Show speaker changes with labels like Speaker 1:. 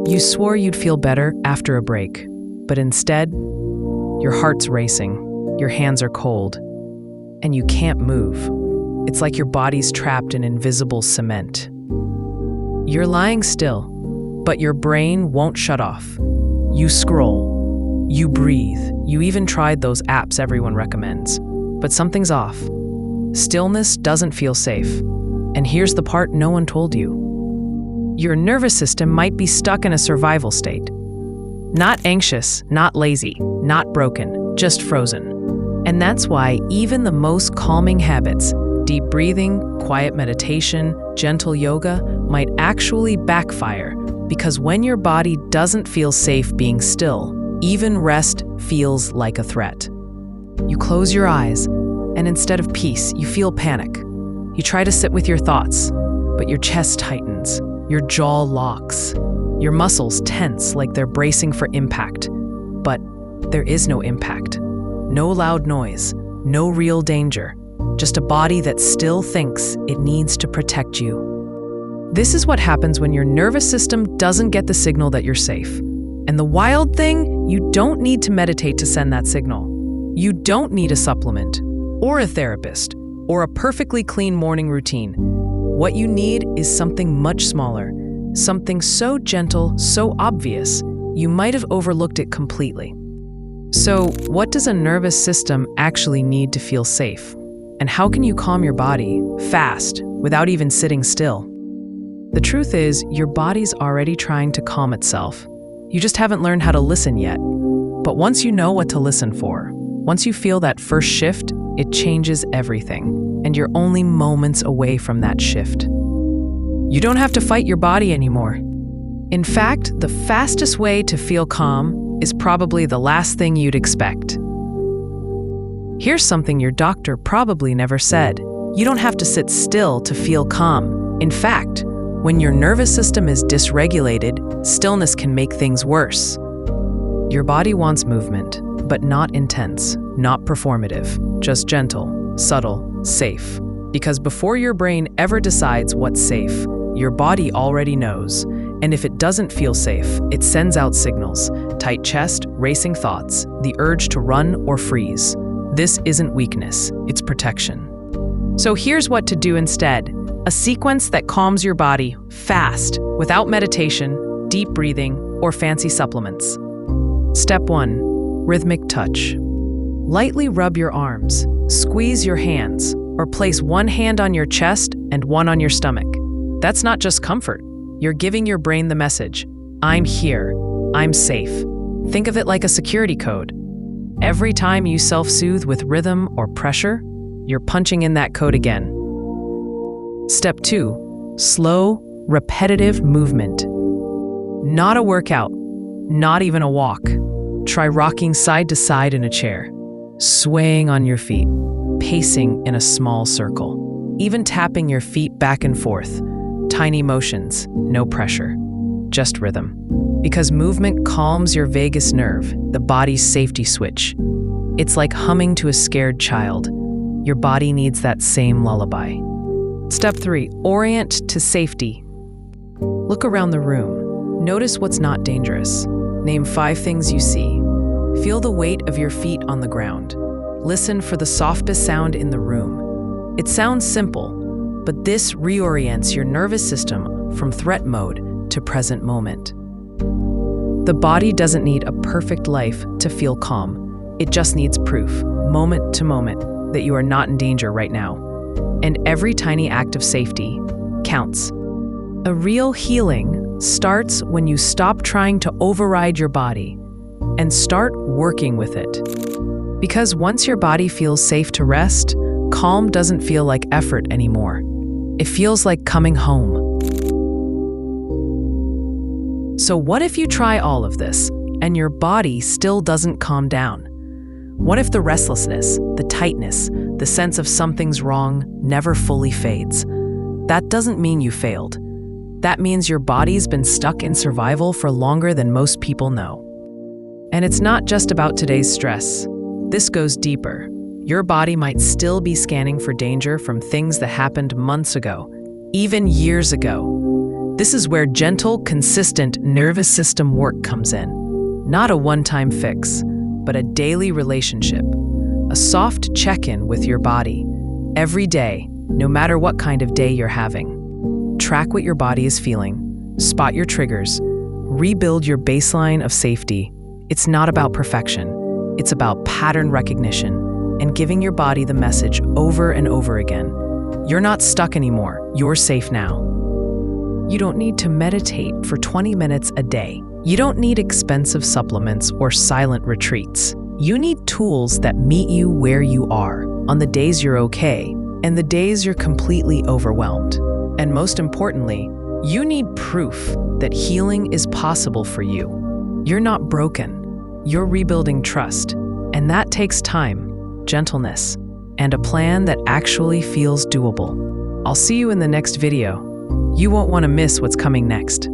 Speaker 1: You swore you'd feel better after a break, but instead, your heart's racing, your hands are cold, and you can't move. It's like your body's trapped in invisible cement. You're lying still, but your brain won't shut off. You scroll, you breathe, you even tried those apps everyone recommends, but something's off. Stillness doesn't feel safe. And here's the part no one told you. Your nervous system might be stuck in a survival state. Not anxious, not lazy, not broken, just frozen. And that's why even the most calming habits, deep breathing, quiet meditation, gentle yoga, might actually backfire, because when your body doesn't feel safe being still, even rest feels like a threat. You close your eyes, and instead of peace, you feel panic. You try to sit with your thoughts, but your chest tightens, your jaw locks, your muscles tense like they're bracing for impact. But there is no impact, no loud noise, no real danger, just a body that still thinks it needs to protect you. This is what happens when your nervous system doesn't get the signal that you're safe. And the wild thing, you don't need to meditate to send that signal. You don't need a supplement, or a therapist, or a perfectly clean morning routine. What you need is something much smaller, something so gentle, so obvious, you might have overlooked it completely. So, what does a nervous system actually need to feel safe? And how can you calm your body fast without even sitting still? The truth is, your body's already trying to calm itself. You just haven't learned how to listen yet. But once you know what to listen for, once you feel that first shift, it changes everything, and you're only moments away from that shift. You don't have to fight your body anymore. In fact, the fastest way to feel calm is probably the last thing you'd expect. Here's something your doctor probably never said. You don't have to sit still to feel calm. In fact, when your nervous system is dysregulated, stillness can make things worse. Your body wants movement, but not intense, not performative, just gentle, subtle, safe. Because before your brain ever decides what's safe, your body already knows. And if it doesn't feel safe, it sends out signals: tight chest, racing thoughts, the urge to run or freeze. This isn't weakness, it's protection. So here's what to do instead. A sequence that calms your body fast, without meditation, deep breathing, or fancy supplements. Step 1. Rhythmic touch. Lightly rub your arms, squeeze your hands, or place one hand on your chest and one on your stomach. That's not just comfort. You're giving your brain the message: I'm here, I'm safe. Think of it like a security code. Every time you self-soothe with rhythm or pressure, you're punching in that code again. Step 2. Slow, repetitive movement. Not a workout, not even a walk. Try rocking side to side in a chair, swaying on your feet, pacing in a small circle, even tapping your feet back and forth. Tiny motions, no pressure, just rhythm. Because movement calms your vagus nerve, the body's safety switch. It's like humming to a scared child. Your body needs that same lullaby. Step 3. Orient to safety. Look around the room. Notice what's not dangerous. Name 5 things you see. Feel the weight of your feet on the ground. Listen for the softest sound in the room. It sounds simple, but this reorients your nervous system from threat mode to present moment. The body doesn't need a perfect life to feel calm. It just needs proof, moment to moment, that you are not in danger right now. And every tiny act of safety counts. A real healing starts when you stop trying to override your body and start working with it. Because once your body feels safe to rest, calm doesn't feel like effort anymore. It feels like coming home. So what if you try all of this and your body still doesn't calm down? What if the restlessness, the tightness, the sense of something's wrong never fully fades? That doesn't mean you failed. That means your body's been stuck in survival for longer than most people know. And it's not just about today's stress. This goes deeper. Your body might still be scanning for danger from things that happened months ago, even years ago. This is where gentle, consistent nervous system work comes in. Not a one-time fix, but a daily relationship. A soft check-in with your body. Every day, no matter what kind of day you're having. Track what your body is feeling. Spot your triggers. Rebuild your baseline of safety. It's not about perfection. It's about pattern recognition and giving your body the message over and over again. You're not stuck anymore. You're safe now. You don't need to meditate for 20 minutes a day. You don't need expensive supplements or silent retreats. You need tools that meet you where you are, on the days you're okay, and the days you're completely overwhelmed. And most importantly, you need proof that healing is possible for you. You're not broken. You're rebuilding trust. And that takes time, gentleness, and a plan that actually feels doable. I'll see you in the next video. You won't want to miss what's coming next.